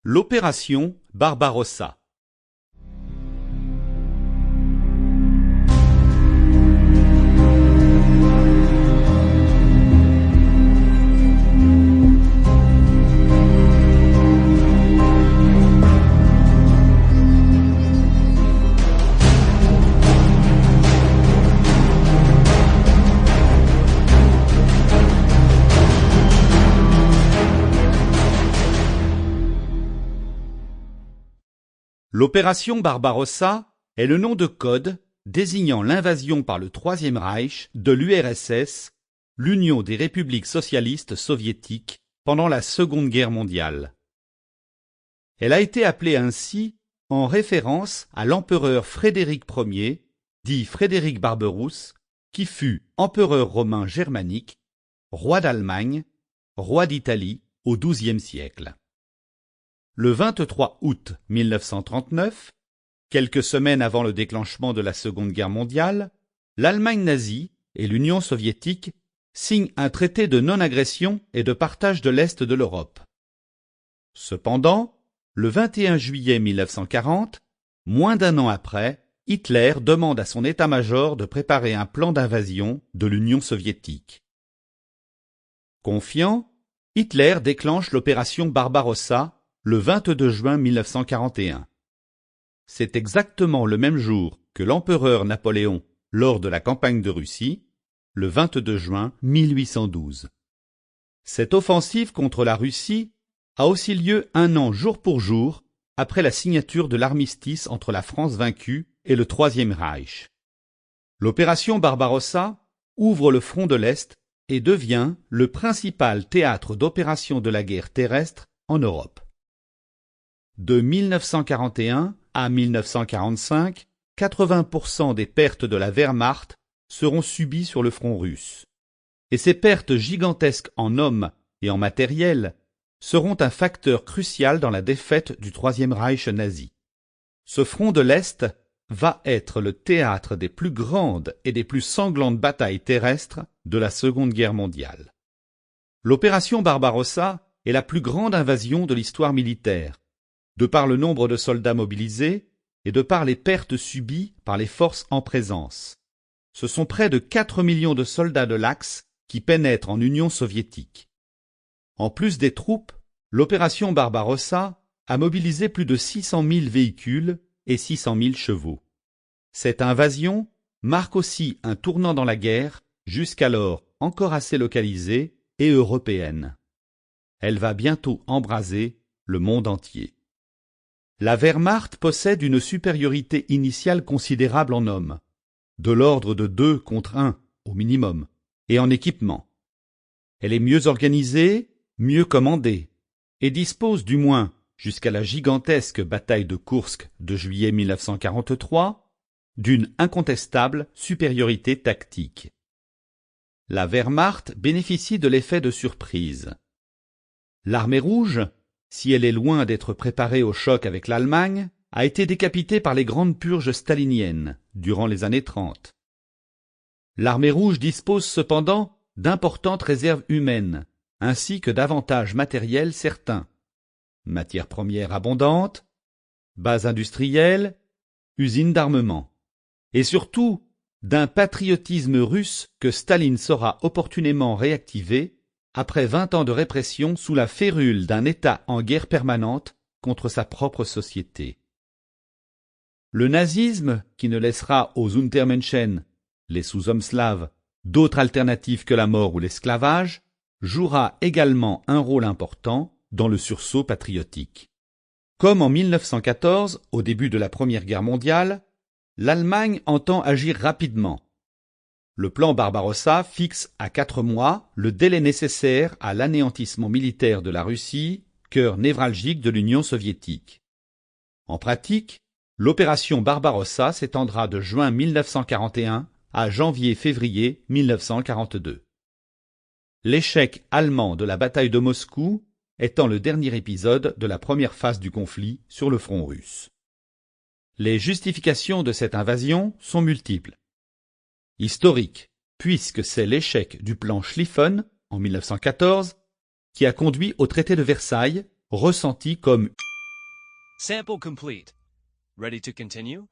L'opération Barbarossa. L'opération Barbarossa est le nom de code désignant l'invasion par le Troisième Reich de l'URSS, l'Union des républiques socialistes soviétiques, pendant la Seconde Guerre mondiale. Elle a été appelée ainsi en référence à l'empereur Frédéric Ier, dit Frédéric Barberousse, qui fut empereur romain germanique, roi d'Allemagne, roi d'Italie au XIIe siècle. Le 23 août 1939, quelques semaines avant le déclenchement de la Seconde Guerre mondiale, l'Allemagne nazie et l'Union soviétique signent un traité de non-agression et de partage de l'Est de l'Europe. Cependant, le 21 juillet 1940, moins d'un an après, Hitler demande à son état-major de préparer un plan d'invasion de l'Union soviétique. Confiant, Hitler déclenche l'opération Barbarossa le 22 juin 1941. C'est exactement le même jour que l'empereur Napoléon lors de la campagne de Russie, le 22 juin 1812. Cette offensive contre la Russie a aussi lieu un an jour pour jour après la signature de l'armistice entre la France vaincue et le Troisième Reich. L'opération Barbarossa ouvre le front de l'Est et devient le principal théâtre d'opération de la guerre terrestre en Europe. De 1941 à 1945, 80% des pertes de la Wehrmacht seront subies sur le front russe. Et ces pertes gigantesques en hommes et en matériel seront un facteur crucial dans la défaite du Troisième Reich nazi. Ce front de l'Est va être le théâtre des plus grandes et des plus sanglantes batailles terrestres de la Seconde Guerre mondiale. L'opération Barbarossa est la plus grande invasion de l'histoire militaire, de par le nombre de soldats mobilisés et de par les pertes subies par les forces en présence. Ce sont près de 4 millions de soldats de l'Axe qui pénètrent en Union soviétique. En plus des troupes, l'opération Barbarossa a mobilisé plus de 600 000 véhicules et 600 000 chevaux. Cette invasion marque aussi un tournant dans la guerre, jusqu'alors encore assez localisée et européenne. Elle va bientôt embraser le monde entier. La Wehrmacht possède une supériorité initiale considérable en hommes, de l'ordre de 2 contre 1 au minimum, et en équipement. Elle est mieux organisée, mieux commandée, et dispose du moins, jusqu'à la gigantesque bataille de Koursk de juillet 1943, d'une incontestable supériorité tactique. La Wehrmacht bénéficie de l'effet de surprise. L'Armée rouge, si elle est loin d'être préparée au choc avec l'Allemagne, a été décapitée par les grandes purges staliniennes durant les années 30. L'Armée rouge dispose cependant d'importantes réserves humaines, ainsi que d'avantages matériels certains. Matières premières abondantes, bases industrielles, usines d'armement, et surtout d'un patriotisme russe que Staline saura opportunément réactiver après 20 ans de répression sous la férule d'un État en guerre permanente contre sa propre société. Le nazisme, qui ne laissera aux Untermenschen, les sous-hommes slaves, d'autres alternatives que la mort ou l'esclavage, jouera également un rôle important dans le sursaut patriotique. Comme en 1914, au début de la Première Guerre mondiale, l'Allemagne entend agir rapidement. Le plan Barbarossa fixe à 4 mois le délai nécessaire à l'anéantissement militaire de la Russie, cœur névralgique de l'Union soviétique. En pratique, l'opération Barbarossa s'étendra de juin 1941 à janvier-février 1942. L'échec allemand de la bataille de Moscou étant le dernier épisode de la première phase du conflit sur le front russe. Les justifications de cette invasion sont multiples. Historique, puisque c'est l'échec du plan Schlieffen en 1914 qui a conduit au traité de Versailles, ressenti comme Sample complete. Ready to continue?